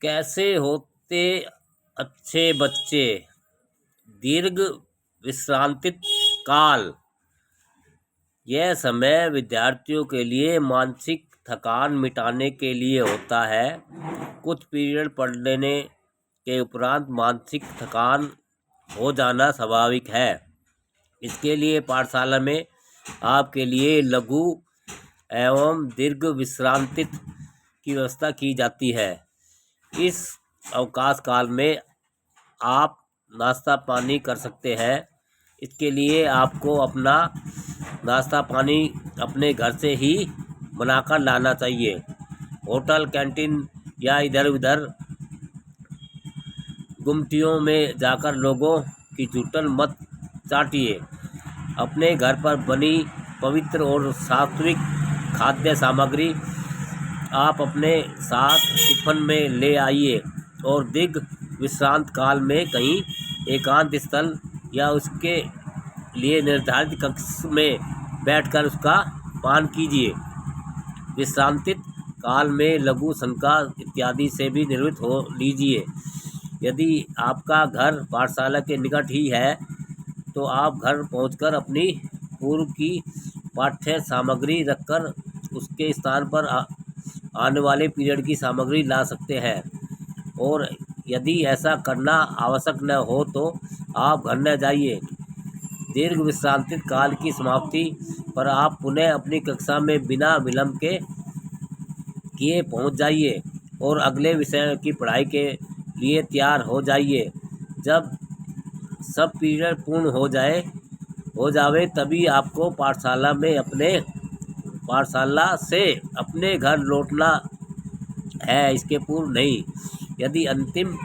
कैसे होते अच्छे बच्चे। दीर्घ विश्रांति काल। यह समय विद्यार्थियों के लिए मानसिक थकान मिटाने के लिए होता है। कुछ पीरियड पढ़ लेने के उपरांत मानसिक थकान हो जाना स्वाभाविक है। इसके लिए पाठशाला में आपके लिए लघु एवं दीर्घ विश्रांति की व्यवस्था की जाती है। इस अवकाश काल में आप नाश्ता पानी कर सकते हैं। इसके लिए आपको अपना नाश्ता पानी अपने घर से ही बनाकर लाना चाहिए। होटल, कैंटीन या इधर उधर गुमटियों में जाकर लोगों की चुटल मत चाटिए। अपने घर पर बनी पवित्र और सात्विक खाद्य सामग्री आप अपने साथ टिफिन में ले आइए और दीर्घ विश्रांत काल में कहीं एकांत स्थल या उसके लिए निर्धारित कक्ष में बैठकर उसका पान कीजिए। विश्रांति काल में लघु शंका इत्यादि से भी निवृत्त हो लीजिए। यदि आपका घर पाठशाला के निकट ही है तो आप घर पहुंचकर अपनी पूर्व की पाठ्य सामग्री रखकर उसके स्थान पर आने वाले पीरियड की सामग्री ला सकते हैं। और यदि ऐसा करना आवश्यक न हो तो आप घर न जाइए। दीर्घ विश्रांति काल की समाप्ति पर आप पुनः अपनी कक्षा में बिना विलंब के किए पहुंच जाइए और अगले विषय की पढ़ाई के लिए तैयार हो जाइए। जब सब पीरियड पूर्ण हो जावे तभी आपको पाठशाला से अपने घर लौटना है, इसके पूर्व नहीं। यदि अंतिम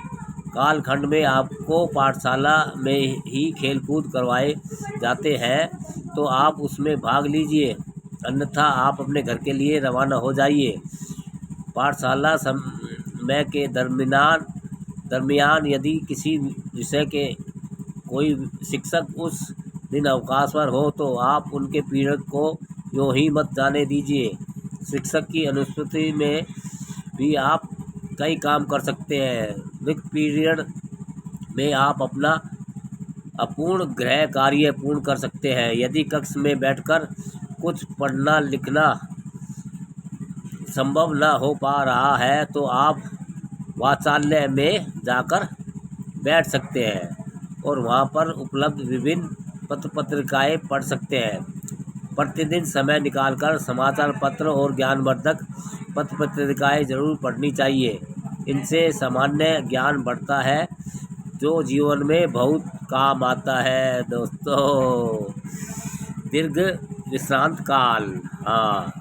कालखंड में आपको पाठशाला में ही खेलकूद करवाए जाते हैं तो आप उसमें भाग लीजिए, अन्यथा आप अपने घर के लिए रवाना हो जाइए। पाठशाला समय के दरमियान यदि किसी विषय के कोई शिक्षक उस दिन अवकाश पर हो तो आप उनके पीरियड को यूँ ही मत जाने दीजिए। शिक्षक की अनुपस्थिति में भी आप कई काम कर सकते हैं। रिक्त पीरियड में आप अपना अपूर्ण गृह कार्य पूर्ण कर सकते हैं। यदि कक्ष में बैठकर कुछ पढ़ना लिखना संभव न हो पा रहा है तो आप वाचालय में जाकर बैठ सकते हैं और वहां पर उपलब्ध विभिन्न पत्र पत्रिकाएं पढ़ सकते हैं। प्रतिदिन समय निकालकर समाचार पत्र और ज्ञानवर्धक पत्र पत्रिकाएं जरूर पढ़नी चाहिए। इनसे सामान्य ज्ञान बढ़ता है जो जीवन में बहुत काम आता है दोस्तों। दीर्घ विश्रांत काल। हाँ।